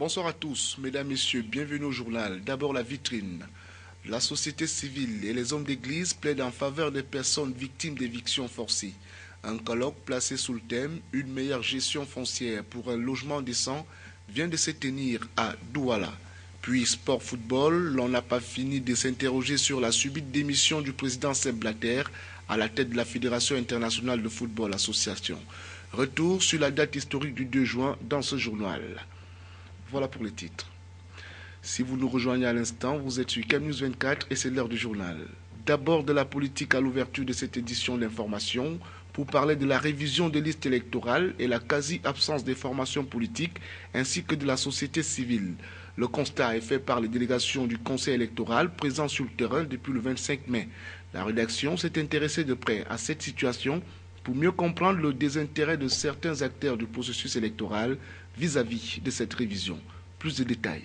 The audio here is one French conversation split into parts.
Bonsoir à tous, mesdames, messieurs, bienvenue au journal. D'abord la vitrine. La société civile et les hommes d'église plaident en faveur des personnes victimes d'évictions forcées. Un colloque placé sous le thème « Une meilleure gestion foncière pour un logement décent » vient de se tenir à Douala. Puis sport-football, l'on n'a pas fini de s'interroger sur la subite démission du président Sepp Blatter à la tête de la Fédération internationale de football association. Retour sur la date historique du 2 juin dans ce journal. Voilà pour les titres. Si vous nous rejoignez à l'instant, vous êtes sur CAM News 24 et c'est l'heure du journal. D'abord de la politique à l'ouverture de cette édition d'information pour parler de la révision des listes électorales et la quasi-absence des formations politiques ainsi que de la société civile. Le constat est fait par les délégations du Conseil électoral présents sur le terrain depuis le 25 mai. La rédaction s'est intéressée de près à cette situation pour mieux comprendre le désintérêt de certains acteurs du processus électoral vis-à-vis de cette révision. Plus de détails.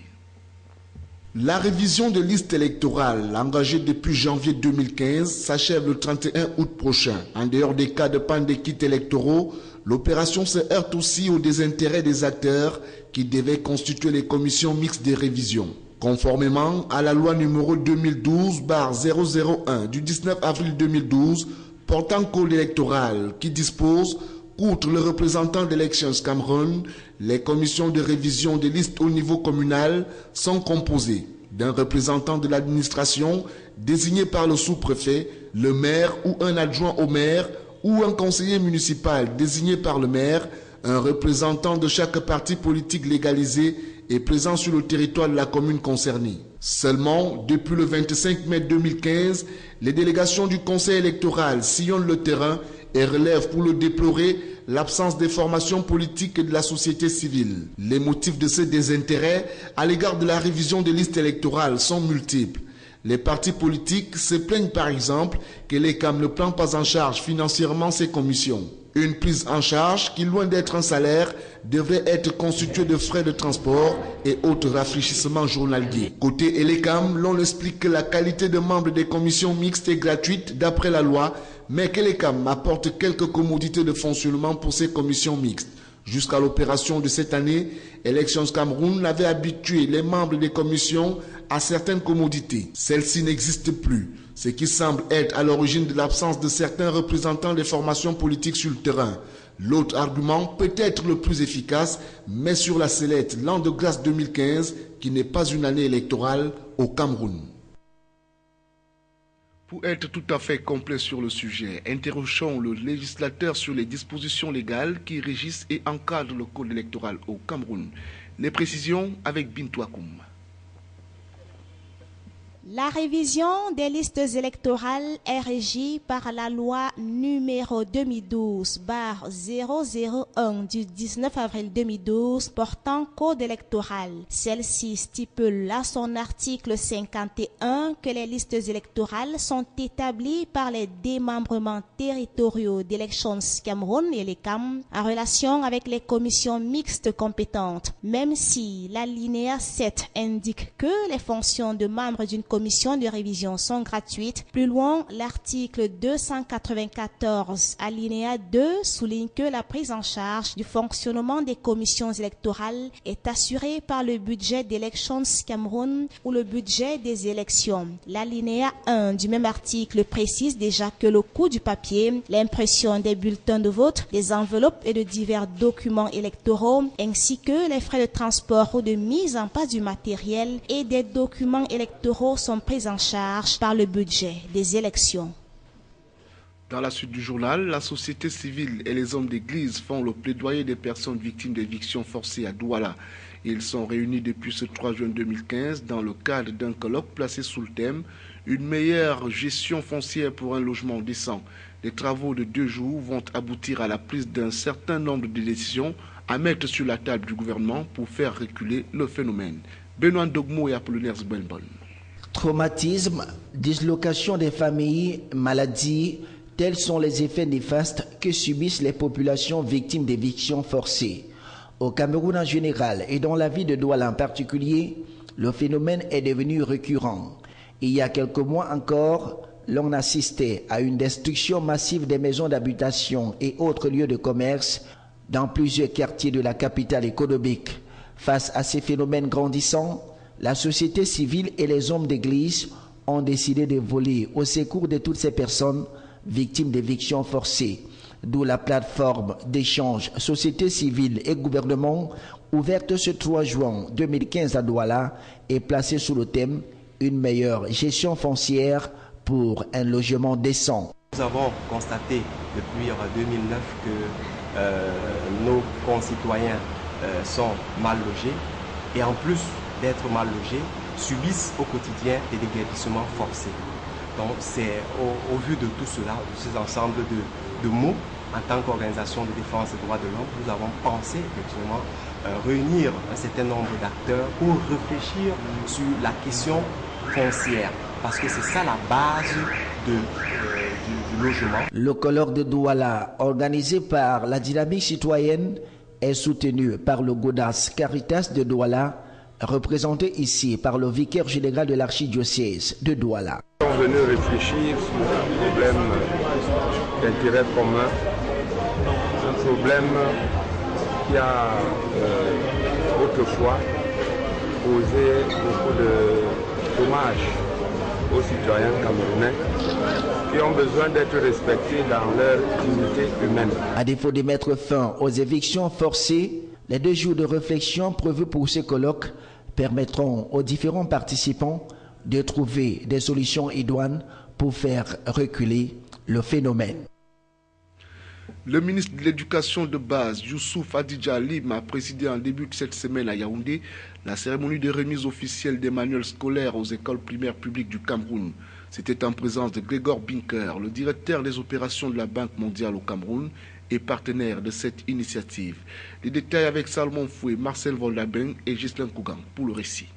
La révision des listes électorales engagée depuis janvier 2015 s'achève le 31 août prochain. En dehors des cas de panne des kits électoraux, l'opération se heurte aussi au désintérêt des acteurs qui devaient constituer les commissions mixtes des révisions. Conformément à la loi numéro 2012/001 du 19 avril 2012 portant code électoral qui dispose outre le représentant d'Elections Cameroun, les commissions de révision des listes au niveau communal sont composées d'un représentant de l'administration désigné par le sous-préfet, le maire ou un adjoint au maire ou un conseiller municipal désigné par le maire, un représentant de chaque parti politique légalisé et présent sur le territoire de la commune concernée. Seulement, depuis le 25 mai 2015, les délégations du Conseil électoral sillonnent le terrain et relève pour le déplorer l'absence des formations politiques et de la société civile. Les motifs de ce désintérêt à l'égard de la révision des listes électorales sont multiples. Les partis politiques se plaignent par exemple que l'ECAM ne prend pas en charge financièrement ces commissions. Une prise en charge qui, loin d'être un salaire, devrait être constituée de frais de transport et autres rafraîchissements journaliers. Côté ELECAM, l'on explique que la qualité de membre des commissions mixtes est gratuite d'après la loi, mais que l'ELECAM apporte quelques commodités de fonctionnement pour ces commissions mixtes. Jusqu'à l'opération de cette année, Elections Cameroun avait habitué les membres des commissions à certaines commodités. Celles-ci n'existent plus, ce qui semble être à l'origine de l'absence de certains représentants des formations politiques sur le terrain. L'autre argument, peut-être le plus efficace, met sur la sellette l'an de grâce 2015, qui n'est pas une année électorale au Cameroun. Pour être tout à fait complet sur le sujet, interrogeons le législateur sur les dispositions légales qui régissent et encadrent le code électoral au Cameroun. Les précisions avec Bintou Akoum. La révision des listes électorales est régie par la loi numéro 2012/001 du 19 avril 2012 portant code électoral. Celle-ci stipule à son article 51 que les listes électorales sont établies par les démembrements territoriaux d'Elections Cameroun et l'ECAM en relation avec les commissions mixtes compétentes. Même si l'alinéa 7 indique que les fonctions de membres d'une commission de révision sont gratuites. Plus loin, l'article 294 alinéa 2 souligne que la prise en charge du fonctionnement des commissions électorales est assurée par le budget d'Elections Cameroun ou le budget des élections. L'alinéa 1 du même article précise déjà que le coût du papier, l'impression des bulletins de vote, des enveloppes et de divers documents électoraux, ainsi que les frais de transport ou de mise en place du matériel et des documents électoraux sont pris en charge par le budget des élections. Dans la suite du journal, la société civile et les hommes d'église font le plaidoyer des personnes victimes d'évictions forcées à Douala. Ils sont réunis depuis ce 3 juin 2015 dans le cadre d'un colloque placé sous le thème « Une meilleure gestion foncière pour un logement décent ». Les travaux de 2 jours vont aboutir à la prise d'un certain nombre de décisions à mettre sur la table du gouvernement pour faire reculer le phénomène. Benoît Dogmo et Apollinaire Zbenbon. Traumatisme, dislocation des familles, maladies, tels sont les effets néfastes que subissent les populations victimes d'évictions forcées. Au Cameroun en général et dans la ville de Douala en particulier, le phénomène est devenu récurrent. Il y a quelques mois encore, l'on assistait à une destruction massive des maisons d'habitation et autres lieux de commerce dans plusieurs quartiers de la capitale économique. Face à ces phénomènes grandissants, la société civile et les hommes d'église ont décidé de voler au secours de toutes ces personnes victimes d'éviction forcée. D'où la plateforme d'échange société civile et gouvernement, ouverte ce 3 juin 2015 à Douala et placée sous le thème « Une meilleure gestion foncière pour un logement décent ». Nous avons constaté depuis 2009 que nos concitoyens sont mal logés et en plus d'être mal logés, subissent au quotidien des déguerpissements forcés. Donc c'est au vu de tout cela, de ces ensembles de mots, en tant qu'organisation de défense des droits de l'homme, nous avons pensé effectivement réunir un certain nombre d'acteurs pour réfléchir sur la question foncière, parce que c'est ça la base du logement. Le colloque de Douala, organisé par la dynamique citoyenne, est soutenu par le Godas Caritas de Douala, représenté ici par le vicaire général de l'archidiocèse de Douala. Nous sommes venus réfléchir sur un problème d'intérêt commun, un problème qui a autrefois posé beaucoup de dommages aux citoyens camerounais qui ont besoin d'être respectés dans leur dignité humaine. À défaut de mettre fin aux évictions forcées, les 2 jours de réflexion prévus pour ce colloque permettront aux différents participants de trouver des solutions idoines pour faire reculer le phénomène. Le ministre de l'Éducation de base, Youssouf Adidja Lim, a présidé en début de cette semaine à Yaoundé la cérémonie de remise officielle des manuels scolaires aux écoles primaires publiques du Cameroun. C'était en présence de Grégor Binker, le directeur des opérations de la Banque mondiale au Cameroun et partenaire de cette initiative. Les détails avec Salomon Foué, Marcel Voldabeng et Ghislain Kougan pour le récit.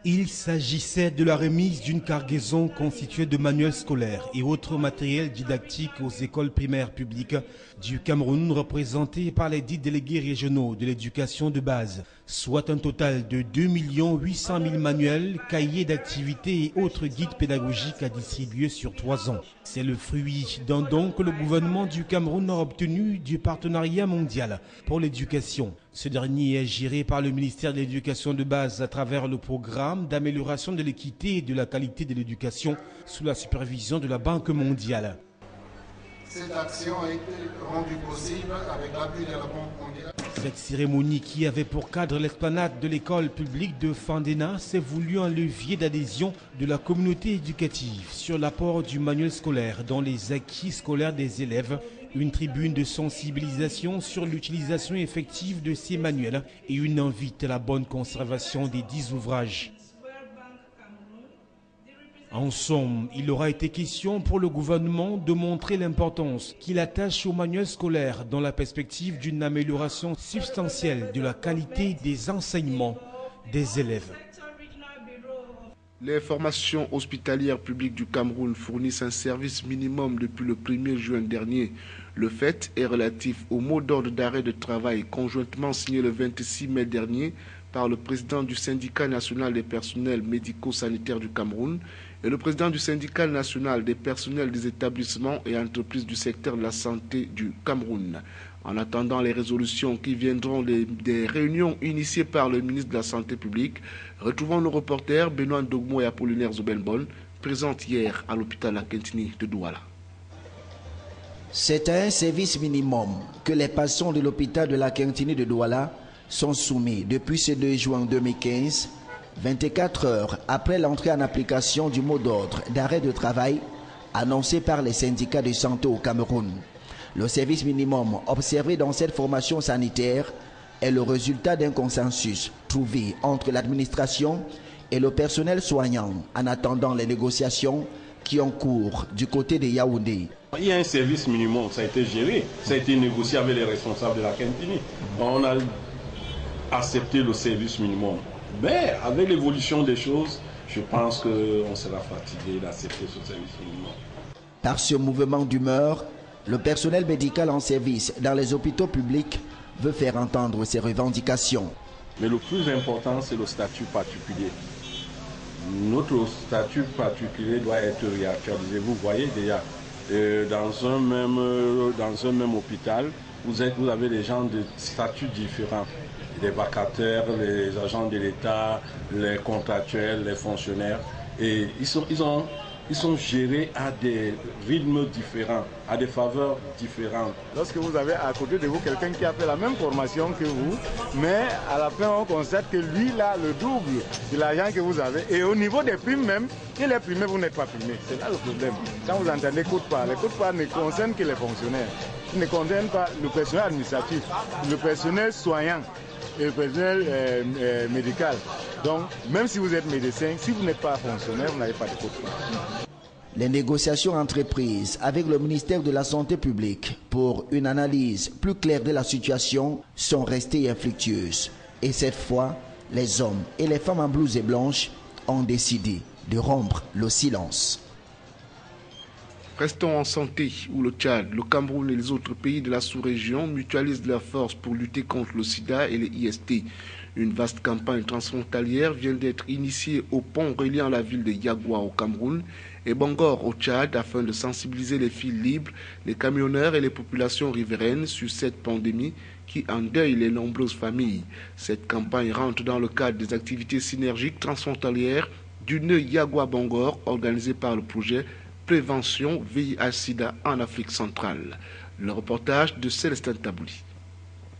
Il s'agissait de la remise d'une cargaison constituée de manuels scolaires et autres matériels didactiques aux écoles primaires publiques du Cameroun, représentés par les 10 délégués régionaux de l'éducation de base, soit un total de 2 800 000 manuels, cahiers d'activités et autres guides pédagogiques à distribuer sur 3 ans. C'est le fruit d'un don que le gouvernement du Cameroun a obtenu du partenariat mondial pour l'éducation. Ce dernier est géré par le ministère de l'Éducation de base à travers le programme d'amélioration de l'équité et de la qualité de l'éducation sous la supervision de la Banque mondiale. Cette action a été rendue possible avec l'appui de la Banque mondiale. Cette cérémonie qui avait pour cadre l'esplanade de l'école publique de Fandena s'est voulu un levier d'adhésion de la communauté éducative sur l'apport du manuel scolaire dans les acquis scolaires des élèves, une tribune de sensibilisation sur l'utilisation effective de ces manuels et une invite à la bonne conservation des 10 ouvrages. En somme, il aura été question pour le gouvernement de montrer l'importance qu'il attache au manuel scolaire dans la perspective d'une amélioration substantielle de la qualité des enseignements des élèves. Les formations hospitalières publiques du Cameroun fournissent un service minimum depuis le 1er juin dernier. Le fait est relatif au mot d'ordre d'arrêt de travail conjointement signé le 26 mai dernier par le président du syndicat national des personnels médico-sanitaires du Cameroun et le président du syndicat national des personnels des établissements et entreprises du secteur de la santé du Cameroun. En attendant les résolutions qui viendront des réunions initiées par le ministre de la Santé publique, retrouvons nos reporters Benoît Dogmo et Apollinaire Zobenbon, présents hier à l'hôpital Akentini de Douala. C'est un service minimum que les patients de l'hôpital de l'Akentini de Douala sont soumis depuis ce 2 juin 2015, 24 heures après l'entrée en application du mot d'ordre d'arrêt de travail annoncé par les syndicats de santé au Cameroun. Le service minimum observé dans cette formation sanitaire est le résultat d'un consensus trouvé entre l'administration et le personnel soignant en attendant les négociations qui ont cours du côté de Yaoundé. Il y a un service minimum, ça a été géré, ça a été négocié avec les responsables de la Kentini. On a accepté le service minimum. Mais avec l'évolution des choses, je pense qu'on sera fatigué d'accepter ce service minimum. Par ce mouvement d'humeur, le personnel médical en service dans les hôpitaux publics veut faire entendre ses revendications. Mais le plus important, c'est le statut particulier. Notre statut particulier doit être réactualisé. Vous voyez déjà, dans un même hôpital, vous avez des gens de statuts différents. Les vacataires, les agents de l'État, les contractuels, les fonctionnaires. Et ils sont gérés à des rythmes différents, à des faveurs différentes. Lorsque vous avez à côté de vous quelqu'un qui a fait la même formation que vous, mais à la fin on constate que lui il a le double de l'argent que vous avez. Et au niveau des primes même, il est primé, vous n'êtes pas primé. C'est là le problème. Quand vous entendez quote-part, les quote-part ne concernent que les fonctionnaires. Ils ne concernent pas le personnel administratif, le personnel soignant et le personnel médical. Donc, même si vous êtes médecin, si vous n'êtes pas fonctionnaire, vous n'avez pas de quote-part. Les négociations entreprises avec le ministère de la Santé publique pour une analyse plus claire de la situation sont restées infructueuses. Et cette fois, les hommes et les femmes en blouse et blanche ont décidé de rompre le silence. Restons en santé, où le Tchad, le Cameroun et les autres pays de la sous-région mutualisent leurs forces pour lutter contre le sida et les IST. Une vaste campagne transfrontalière vient d'être initiée au pont reliant la ville de Yagua au Cameroun et Bangor au Tchad afin de sensibiliser les filles libres, les camionneurs et les populations riveraines sur cette pandémie qui endeuille les nombreuses familles. Cette campagne rentre dans le cadre des activités synergiques transfrontalières du nœud Yagua-Bangor organisé par le projet Prévention VIH-Sida en Afrique centrale. Le reportage de Célestin Tabouli.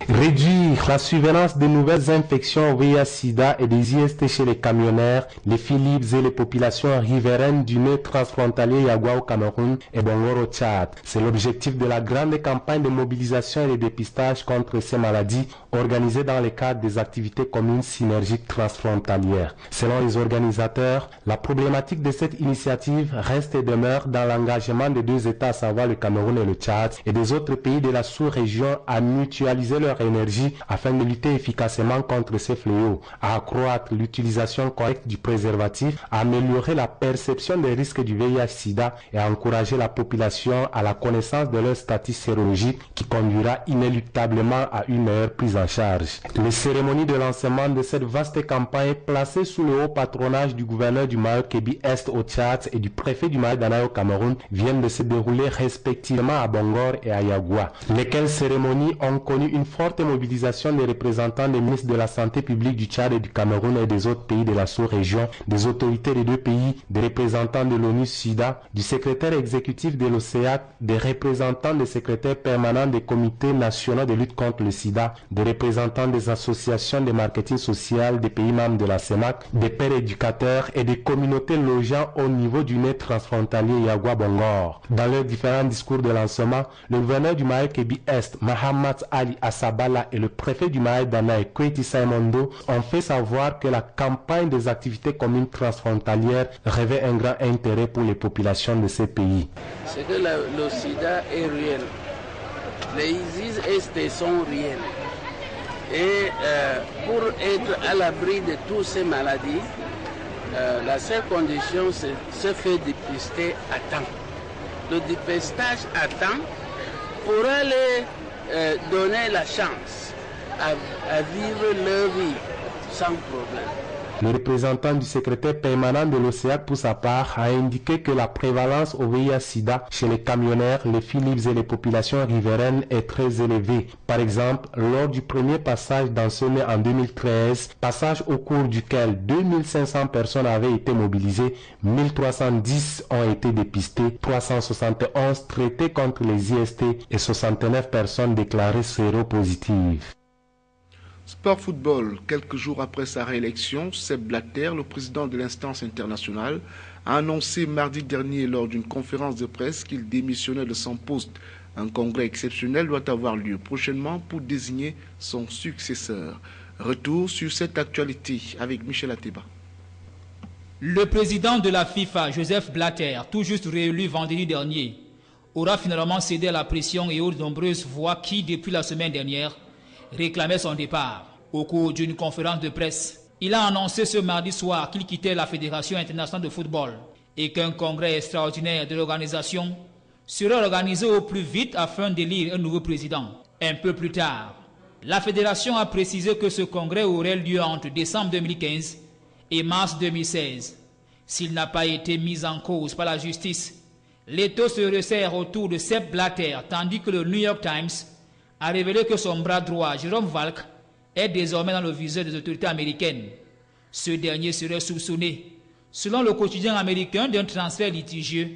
Réduire la survenance de nouvelles infections au VIH-Sida et des IST chez les camionneurs, les filles libres et les populations riveraines du nœud transfrontalier Yagua au Cameroun et Bangor au Tchad. C'est l'objectif de la grande campagne de mobilisation et de dépistage contre ces maladies organisée dans le cadre des activités communes synergiques transfrontalières. Selon les organisateurs, la problématique de cette initiative reste et demeure dans l'engagement des deux États, à savoir le Cameroun et le Tchad, et des autres pays de la sous-région à mutualiser leur énergie afin de lutter efficacement contre ces fléaux, à accroître l'utilisation correcte du préservatif, à améliorer la perception des risques du VIH-Sida et à encourager la population à la connaissance de leur statut sérologique qui conduira inéluctablement à une meilleure prise en charge. Les cérémonies de lancement de cette vaste campagne placée sous le haut patronage du gouverneur du Mayo-Kébi-Est au Tchad et du préfet du Mayo-Danaï au Cameroun viennent de se dérouler respectivement à Bangor et à Yagua, lesquelles cérémonies ont connu une forte mobilisation des représentants des ministres de la Santé publique du Tchad et du Cameroun et des autres pays de la sous-région, des autorités des deux pays, des représentants de l'ONU-SIDA, du secrétaire exécutif de l'OCEAC, des représentants des secrétaires permanents des comités nationaux de lutte contre le sida, des représentants des associations de marketing social des pays membres de la CEMAC, des pères éducateurs et des communautés logeant au niveau du nœud transfrontalier Yagua-Bangor. Dans leurs différents discours de lancement, le gouverneur du Mayo-Kébi-Est, Mahamat Ali Asabala, et le préfet du Mayo-Danaï, Kweti Saimondo, ont fait savoir que la campagne des activités communes transfrontalières revêt un grand intérêt pour les populations de ces pays. C'est que le sida est réel. Les IST sont réels. Et pour être à l'abri de toutes ces maladies, la seule condition, c'est se faire dépister à temps. Le dépistage à temps pourra les donner la chance à vivre leur vie sans problème. Le représentant du secrétaire permanent de l'OCEAC, pour sa part, a indiqué que la prévalence au VIH-Sida chez les camionneurs, les filles libres et les populations riveraines est très élevée. Par exemple, lors du premier passage dans ce nœud en 2013, passage au cours duquel 2500 personnes avaient été mobilisées, 1310 ont été dépistées, 371 traitées contre les IST et 69 personnes déclarées séropositives. Sport football, quelques jours après sa réélection, Sepp Blatter, le président de l'instance internationale, a annoncé mardi dernier lors d'une conférence de presse qu'il démissionnait de son poste. Un congrès exceptionnel doit avoir lieu prochainement pour désigner son successeur. Retour sur cette actualité avec Michel Ateba. Le président de la FIFA, Joseph Blatter, tout juste réélu vendredi dernier, aura finalement cédé à la pression et aux nombreuses voix qui, depuis la semaine dernière, réclamait son départ. Au cours d'une conférence de presse, il a annoncé ce mardi soir qu'il quittait la Fédération internationale de football et qu'un congrès extraordinaire de l'organisation serait organisé au plus vite afin d'élire un nouveau président. Un peu plus tard, la fédération a précisé que ce congrès aurait lieu entre décembre 2015 et mars 2016. S'il n'a pas été mis en cause par la justice, l'étau se resserre autour de Sepp Blatter, tandis que le New York Times a révélé que son bras droit, Jérôme Valk, est désormais dans le viseur des autorités américaines. Ce dernier serait soupçonné, selon le quotidien américain, d'un transfert litigieux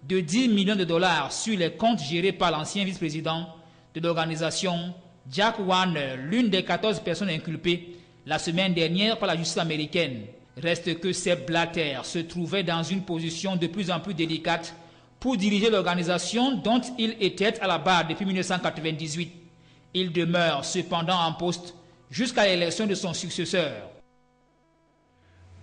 de 10 millions de dollars sur les comptes gérés par l'ancien vice-président de l'organisation, Jack Warner, l'une des 14 personnes inculpées la semaine dernière par la justice américaine. Reste que Sepp Blatter se trouvait dans une position de plus en plus délicate pour diriger l'organisation dont il était à la barre depuis 1998. Il demeure cependant en poste jusqu'à l'élection de son successeur.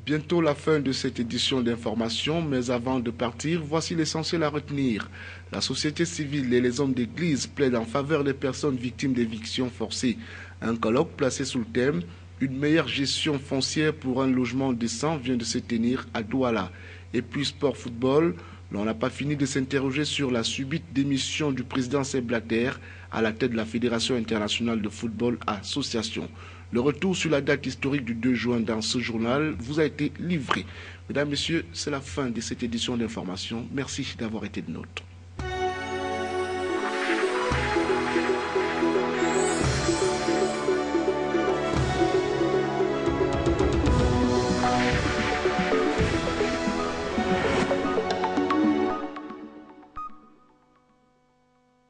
Bientôt la fin de cette édition d'information, mais avant de partir, voici l'essentiel à retenir. La société civile et les hommes d'église plaident en faveur des personnes victimes d'évictions forcées. Un colloque placé sous le thème « Une meilleure gestion foncière pour un logement décent » vient de se tenir à Douala. Et puis sport football, l'on n'a pas fini de s'interroger sur la subite démission du président Sepp Blatter à la tête de la Fédération internationale de football association. Le retour sur la date historique du 2 juin dans ce journal vous a été livré. Mesdames, Messieurs, c'est la fin de cette édition d'information. Merci d'avoir été de nôtres.